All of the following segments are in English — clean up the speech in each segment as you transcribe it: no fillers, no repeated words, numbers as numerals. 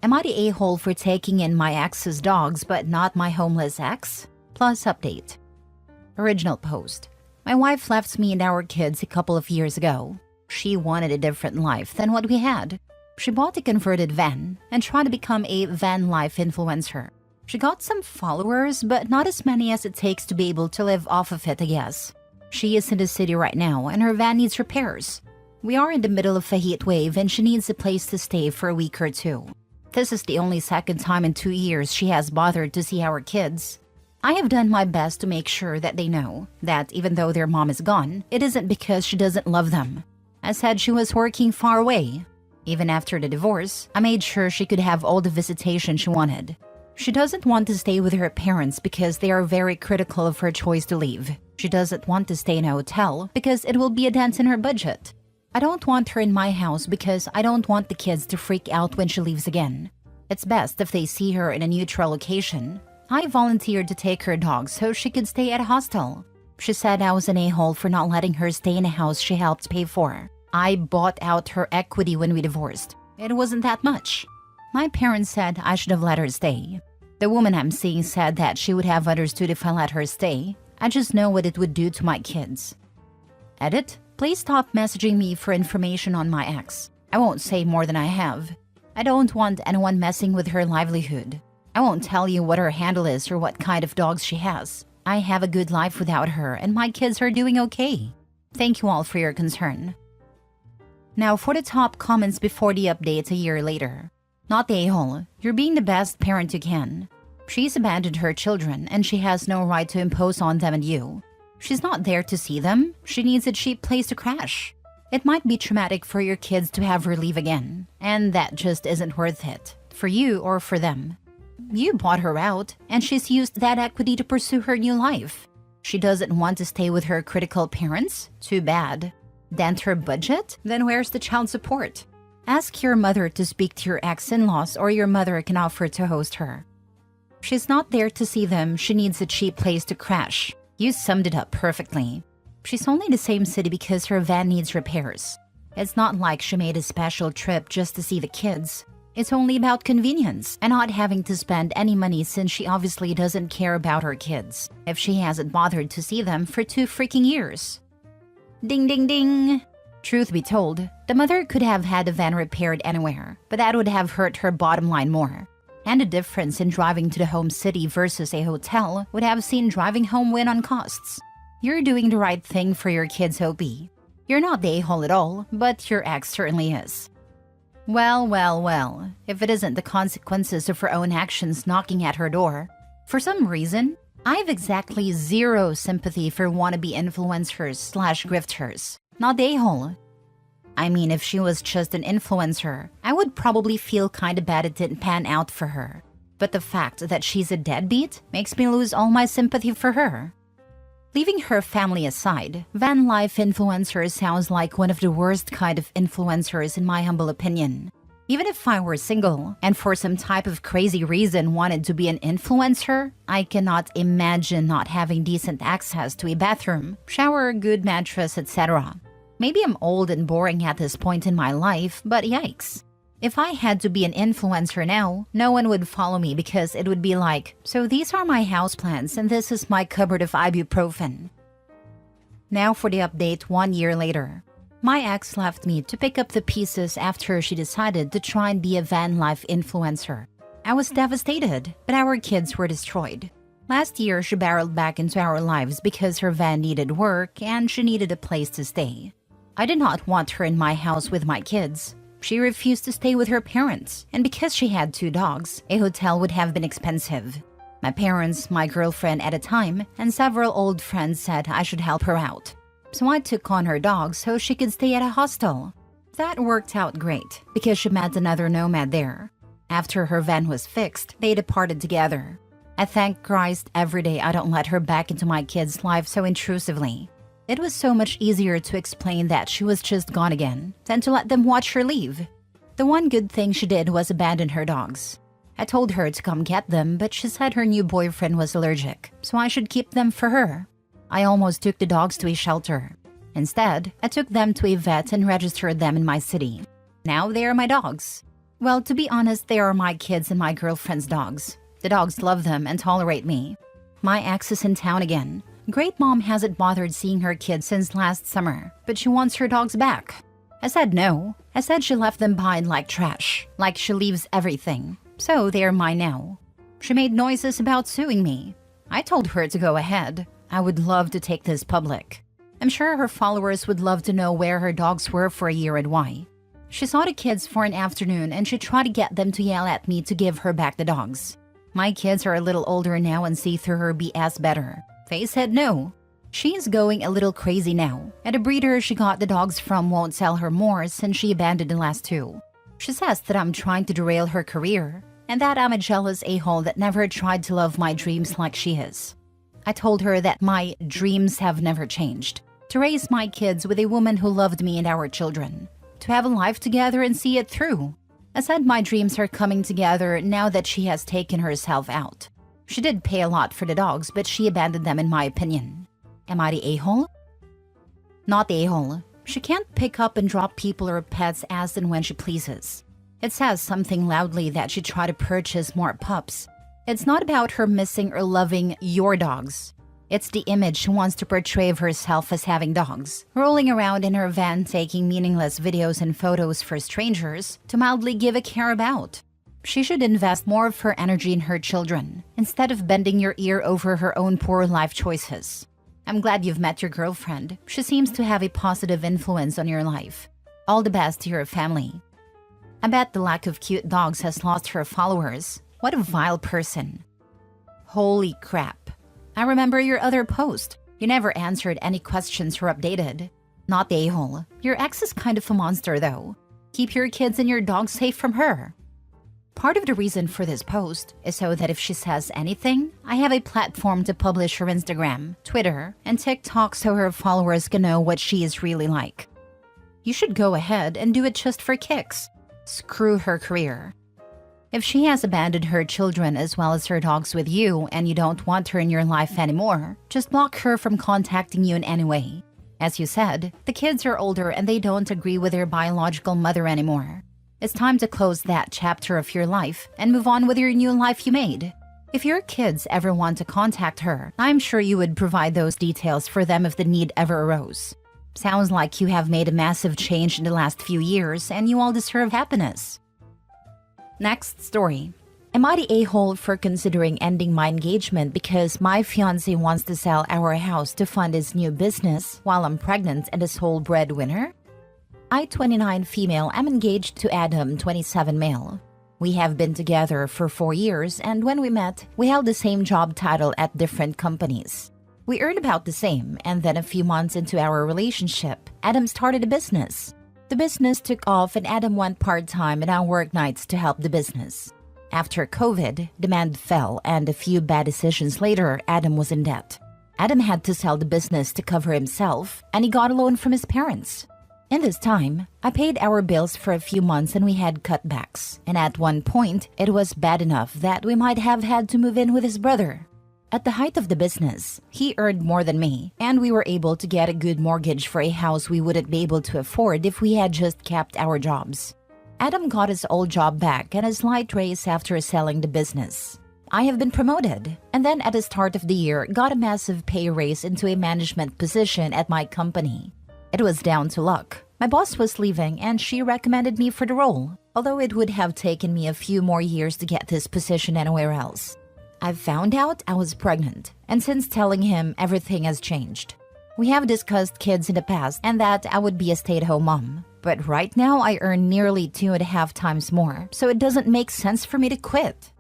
Am I the a-hole for taking in my ex's dogs but not my homeless ex? Plus update. Original post. My wife left me and our kids a couple of years ago. She wanted a different life than what we had. She bought a converted van and tried to become a van life influencer. She got some followers, but not as many as it takes to be able to live off of it, I guess. She is in the city right now and her van needs repairs. We are in the middle of a heat wave and she needs a place to stay for a week or two. This is the only second time in 2 years she has bothered to see our kids. I have done my best to make sure that they know that even though their mom is gone, it isn't because she doesn't love them. I said she was working far away. Even after the divorce, I made sure she could have all the visitation she wanted. She doesn't want to stay with her parents because they are very critical of her choice to leave. She doesn't want to stay in a hotel because it will be a dent in her budget. I don't want her in my house because I don't want the kids to freak out when she leaves again. It's best if they see her in a neutral location. I volunteered to take her dog so she could stay at a hostel. She said I was an a-hole for not letting her stay in a house she helped pay for. I bought out her equity when we divorced. It wasn't that much. My parents said I should have let her stay. The woman I'm seeing said that she would have understood if I let her stay. I just know what it would do to my kids. Edit. Please stop messaging me for information on my ex. I won't say more than I have. I don't want anyone messing with her livelihood. I won't tell you what her handle is or what kind of dogs she has. I have a good life without her and my kids are doing okay. Thank you all for your concern. Now for the top comments before the updates a year later. Not the a-hole. You're being the best parent you can. She's abandoned her children and she has no right to impose on them and you. She's not there to see them. She needs a cheap place to crash. It might be traumatic for your kids to have her leave again, and that just isn't worth it, for you or for them. You bought her out, and she's used that equity to pursue her new life. She doesn't want to stay with her critical parents? Too bad. Dent her budget? Then where's the child support? Ask your mother to speak to your ex-in-laws or your mother can offer to host her. She's not there to see them, she needs a cheap place to crash. You summed it up perfectly. She's only in the same city because her van needs repairs. It's not like she made a special trip just to see the kids. It's only about convenience and not having to spend any money since she obviously doesn't care about her kids if she hasn't bothered to see them for 2 freaking years. Ding ding ding! Truth be told, the mother could have had the van repaired anywhere, but that would have hurt her bottom line more. And the difference in driving to the home city versus a hotel would have seen driving home win on costs. You're doing the right thing for your kids, Opie. You're not the a-hole at all, but your ex certainly is. Well, well, well, if it isn't the consequences of her own actions knocking at her door. For some reason, I have exactly zero sympathy for wannabe influencers/grifters. Not the a-hole. I mean, if she was just an influencer, I would probably feel kinda bad it didn't pan out for her. But the fact that she's a deadbeat makes me lose all my sympathy for her. Leaving her family aside, van life influencer sounds like one of the worst kind of influencers in my humble opinion. Even if I were single and for some type of crazy reason wanted to be an influencer, I cannot imagine not having decent access to a bathroom, shower, good mattress, etc. Maybe I'm old and boring at this point in my life, but yikes. If I had to be an influencer now, no one would follow me because it would be like, so these are my houseplants and this is my cupboard of ibuprofen. Now for the update 1 year later. My ex left me to pick up the pieces after she decided to try and be a van life influencer. I was devastated, but our kids were destroyed. Last year, she barreled back into our lives because her van needed work and she needed a place to stay. I did not want her in my house with my kids. She refused to stay with her parents, and because she had 2 dogs, a hotel would have been expensive. My parents, my girlfriend at a time, and several old friends said I should help her out. So I took on her dogs so she could stay at a hostel. That worked out great, because she met another nomad there. After her van was fixed, they departed together. I thank Christ every day I don't let her back into my kids' life so intrusively. It was so much easier to explain that she was just gone again than to let them watch her leave. The one good thing she did was abandon her dogs. I told her to come get them, but she said her new boyfriend was allergic, so I should keep them for her. I almost took the dogs to a shelter. Instead, I took them to a vet and registered them in my city. Now they are my dogs. Well, to be honest, they are my kids and my girlfriend's dogs. The dogs love them and tolerate me. My ex is in town again. Great mom hasn't bothered seeing her kids since last summer, but she wants her dogs back. I said no. I said she left them behind like trash, like she leaves everything. So they are mine now. She made noises about suing me. I told her to go ahead. I would love to take this public. I'm sure her followers would love to know where her dogs were for a year and why. She saw the kids for an afternoon and she tried to get them to yell at me to give her back the dogs. My kids are a little older now and see through her BS better. Faye said no. She is going a little crazy now, and the breeder she got the dogs from won't sell her more since she abandoned the last two. She says that I'm trying to derail her career, and that I'm a jealous a-hole that never tried to love my dreams like she is. I told her that my dreams have never changed. To raise my kids with a woman who loved me and our children. To have a life together and see it through. I said my dreams are coming together now that she has taken herself out. She did pay a lot for the dogs, but she abandoned them in my opinion. Am I the a-hole? Not the a-hole. She can't pick up and drop people or pets as and when she pleases. It says something loudly that she tried to purchase more pups. It's not about her missing or loving your dogs. It's the image she wants to portray of herself as having dogs, rolling around in her van taking meaningless videos and photos for strangers to mildly give a care about. She should invest more of her energy in her children, instead of bending your ear over her own poor life choices. I'm glad you've met your girlfriend. She seems to have a positive influence on your life. All the best to your family. I bet the lack of cute dogs has lost her followers. What a vile person. Holy crap. I remember your other post. You never answered any questions or updated. Not the a-hole. Your ex is kind of a monster though. Keep your kids and your dogs safe from her. Part of the reason for this post is so that if she says anything, I have a platform to publish her Instagram, Twitter, and TikTok so her followers can know what she is really like. You should go ahead and do it just for kicks. Screw her career. If she has abandoned her children as well as her dogs with you and you don't want her in your life anymore, just block her from contacting you in any way. As you said, the kids are older and they don't agree with their biological mother anymore. It's time to close that chapter of your life and move on with your new life you made. If your kids ever want to contact her, I'm sure you would provide those details for them if the need ever arose. Sounds like you have made a massive change in the last few years and you all deserve happiness. Next story. Am I the a-hole for considering ending my engagement because my fiancé wants to sell our house to fund his new business while I'm pregnant and the sole breadwinner? I, 29 female, am engaged to Adam, 27 male. We have been together for 4 years, and when we met, we held the same job title at different companies. We earned about the same, and then a few months into our relationship, Adam started a business. The business took off and Adam went part-time and I worked nights to help the business. After COVID, demand fell and a few bad decisions later, Adam was in debt. Adam had to sell the business to cover himself and he got a loan from his parents. In this time, I paid our bills for a few months and we had cutbacks. And at one point, it was bad enough that we might have had to move in with his brother. At the height of the business, he earned more than me, and we were able to get a good mortgage for a house we wouldn't be able to afford if we had just kept our jobs. Adam got his old job back and a slight raise after selling the business. I have been promoted, and then at the start of the year, got a massive pay raise into a management position at my company. It was down to luck. My boss was leaving and she recommended me for the role, although it would have taken me a few more years to get this position anywhere else. I found out I was pregnant, and since telling him, everything has changed. We have discussed kids in the past and that I would be a stay-at-home mom. But right now I earn nearly 2.5 times more, so it doesn't make sense for me to quit.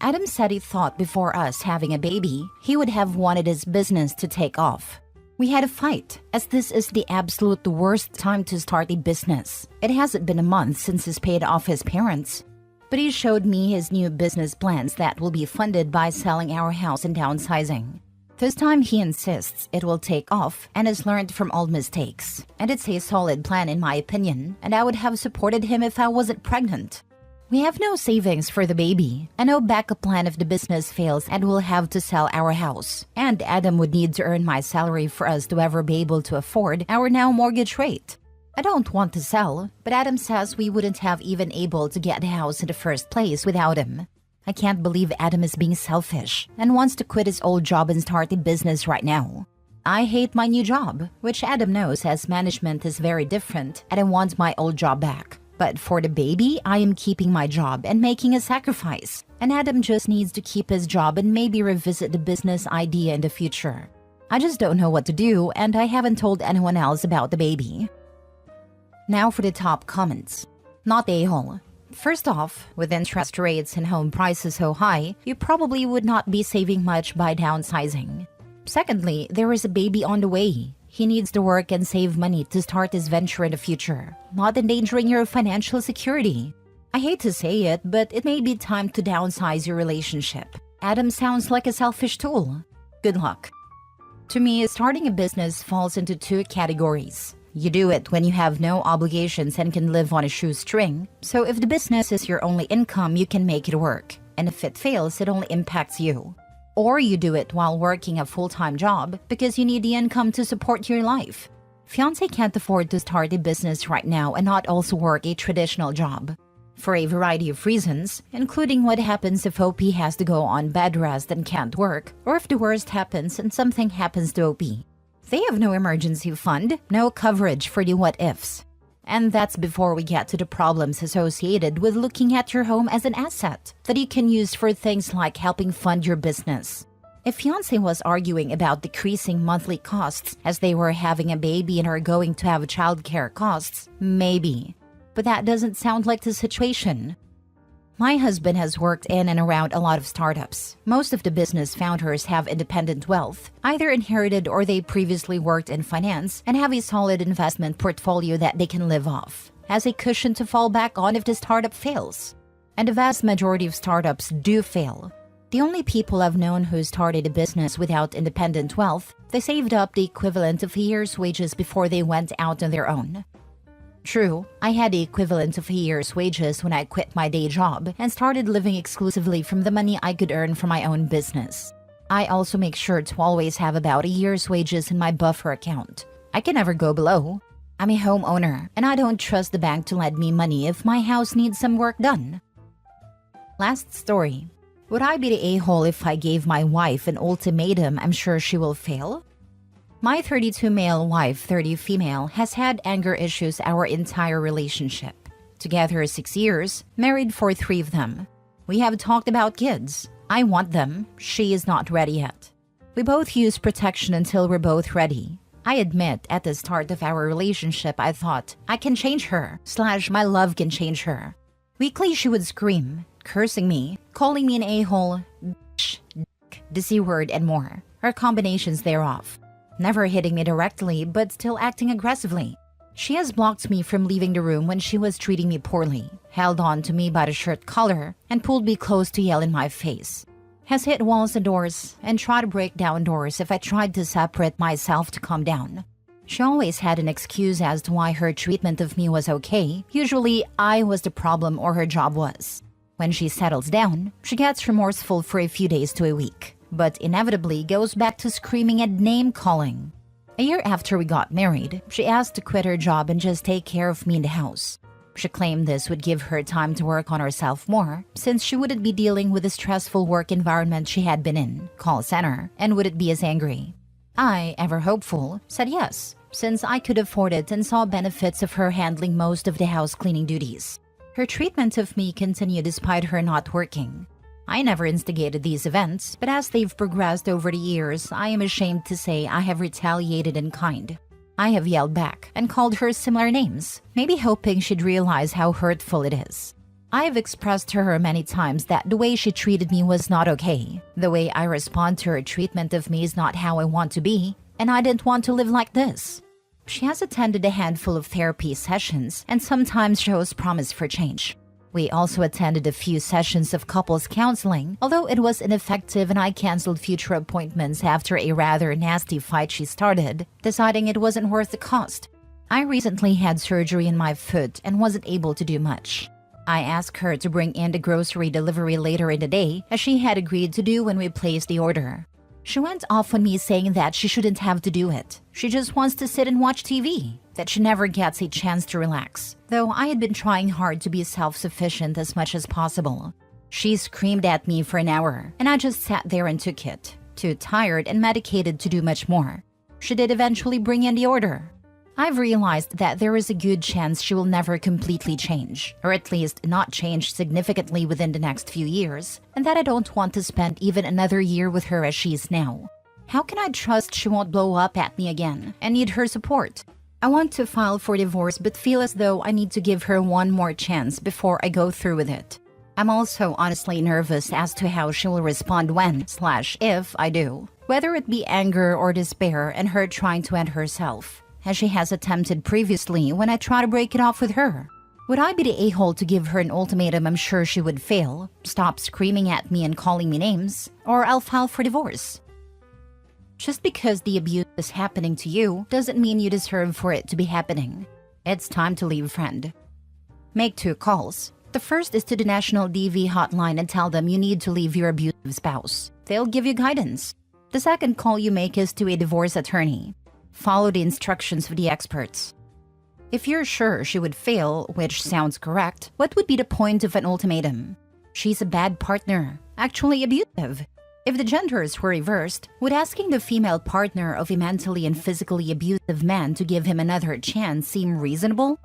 Adam said he thought before us having a baby, he would have wanted his business to take off. We had a fight, as this is the absolute worst time to start a business. It hasn't been a month since he's paid off his parents. But he showed me his new business plans that will be funded by selling our house and downsizing. This time he insists it will take off and has learned from old mistakes. And it's a solid plan in my opinion, and I would have supported him if I wasn't pregnant. We have no savings for the baby, and no backup plan if the business fails and we'll have to sell our house. And Adam would need to earn my salary for us to ever be able to afford our now mortgage rate. I don't want to sell, but Adam says we wouldn't have even able to get the house in the first place without him. I can't believe Adam is being selfish and wants to quit his old job and start a business right now. I hate my new job, which Adam knows as management is very different, and I want my old job back. But for the baby, I am keeping my job and making a sacrifice. And Adam just needs to keep his job and maybe revisit the business idea in the future. I just don't know what to do, and I haven't told anyone else about the baby. Now for the top comments. Not a-hole. First off, with interest rates and home prices so high, you probably would not be saving much by downsizing. Secondly, there is a baby on the way. He needs to work and save money to start his venture in the future, not endangering your financial security. I hate to say it, but it may be time to downsize your relationship. Adam sounds like a selfish tool. Good luck. To me, starting a business falls into two categories. You do it when you have no obligations and can live on a shoestring. So if the business is your only income, you can make it work. And if it fails, it only impacts you. Or you do it while working a full-time job because you need the income to support your life. Fiancé can't afford to start a business right now and not also work a traditional job. For a variety of reasons, including what happens if OP has to go on bed rest and can't work, or if the worst happens and something happens to OP. They have no emergency fund, no coverage for the what-ifs. And that's before we get to the problems associated with looking at your home as an asset that you can use for things like helping fund your business. If fiancé was arguing about decreasing monthly costs as they were having a baby and are going to have childcare costs, maybe. But that doesn't sound like the situation. My husband has worked in and around a lot of startups. Most of the business founders have independent wealth, either inherited or they previously worked in finance and have a solid investment portfolio that they can live off, as a cushion to fall back on if the startup fails. And the vast majority of startups do fail. The only people I've known who started a business without independent wealth, they saved up the equivalent of a year's wages before they went out on their own. True, I had the equivalent of a year's wages when I quit my day job and started living exclusively from the money I could earn from my own business. I also make sure to always have about a year's wages in my buffer account. I can never go below. I'm a homeowner, and I don't trust the bank to lend me money if my house needs some work done. Last story. Would I be the a-hole if I gave my wife an ultimatum I'm sure she will fail? My 32 male wife, 30 female, has had anger issues our entire relationship. Together 6 years, married for 3 of them. We have talked about kids. I want them. She is not ready yet. We both use protection until we're both ready. I admit, at the start of our relationship, I thought, I can change her, / my love can change her. Weekly she would scream, cursing me, calling me an a-hole, bitch, dick, the C-word, and more, or combinations thereof. Never hitting me directly, but still acting aggressively. She has blocked me from leaving the room when she was treating me poorly, held on to me by the shirt collar, and pulled me close to yell in my face. Has hit walls and doors, and tried to break down doors if I tried to separate myself to calm down. She always had an excuse as to why her treatment of me was okay. Usually, I was the problem or her job was. When she settles down, she gets remorseful for a few days to a week, but inevitably goes back to screaming and name-calling. A year after we got married, she asked to quit her job and just take care of me in the house. She claimed this would give her time to work on herself more, since she wouldn't be dealing with the stressful work environment she had been in, call center, and wouldn't be as angry. I, ever hopeful, said yes, since I could afford it and saw benefits of her handling most of the house cleaning duties. Her treatment of me continued despite her not working. I never instigated these events, but as they've progressed over the years, I am ashamed to say I have retaliated in kind. I have yelled back and called her similar names, maybe hoping she'd realize how hurtful it is. I have expressed to her many times that the way she treated me was not okay. The way I respond to her treatment of me is not how I want to be, and I didn't want to live like this. She has attended a handful of therapy sessions and sometimes shows promise for change. We also attended a few sessions of couples counseling, although it was ineffective and I canceled future appointments after a rather nasty fight she started, deciding it wasn't worth the cost. I recently had surgery in my foot and wasn't able to do much. I asked her to bring in the grocery delivery later in the day, as she had agreed to do when we placed the order. She went off on me saying that she shouldn't have to do it. She just wants to sit and watch TV, that she never gets a chance to relax, though I had been trying hard to be self-sufficient as much as possible. She screamed at me for an hour, and I just sat there and took it, too tired and medicated to do much more. She did eventually bring in the order. I've realized that there is a good chance she will never completely change, or at least not change significantly within the next few years, and that I don't want to spend even another year with her as she is now. How can I trust she won't blow up at me again and need her support? I want to file for divorce but feel as though I need to give her one more chance before I go through with it. I'm also honestly nervous as to how she will respond when/if I do, whether it be anger or despair and her trying to end herself, as she has attempted previously when I try to break it off with her. Would I be the a-hole to give her an ultimatum I'm sure she would fail, stop screaming at me and calling me names, or I'll file for divorce? Just because the abuse is happening to you doesn't mean you deserve for it to be happening. It's time to leave, friend. Make 2 calls. The first is to the National DV hotline and tell them you need to leave your abusive spouse. They'll give you guidance. The second call you make is to a divorce attorney. Follow the instructions of the experts. If you're sure she would fail, which sounds correct, what would be the point of an ultimatum? She's a bad partner, actually abusive. If the genders were reversed, would asking the female partner of a mentally and physically abusive man to give him another chance seem reasonable?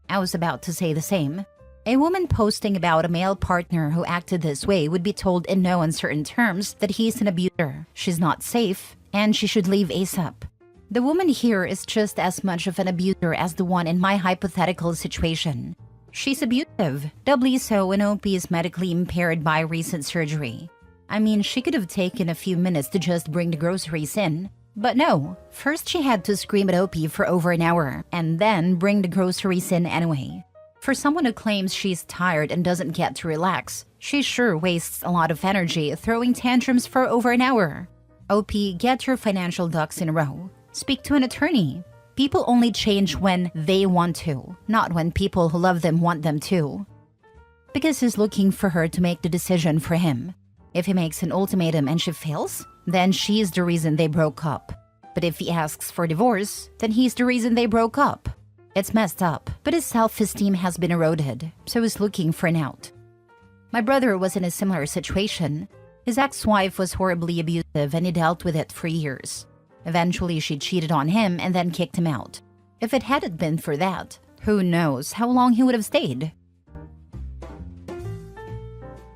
I was about to say the same. A woman posting about a male partner who acted this way would be told in no uncertain terms that he's an abuser, she's not safe, and she should leave ASAP. The woman here is just as much of an abuser as the one in my hypothetical situation. She's abusive, doubly so when OP is medically impaired by recent surgery. I mean, she could have taken a few minutes to just bring the groceries in. But no, first she had to scream at OP for over an hour, and then bring the groceries in anyway. For someone who claims she's tired and doesn't get to relax, she sure wastes a lot of energy throwing tantrums for over an hour. OP, get your financial ducks in a row. Speak to an attorney. People only change when they want to, not when people who love them want them to. Because he's looking for her to make the decision for him. If he makes an ultimatum and she fails, then she's the reason they broke up. But if he asks for divorce, then he's the reason they broke up. It's messed up, but his self-esteem has been eroded, so he's looking for an out. My brother was in a similar situation. His ex-wife was horribly abusive and he dealt with it for years. Eventually, she cheated on him and then kicked him out. If it hadn't been for that, who knows how long he would have stayed.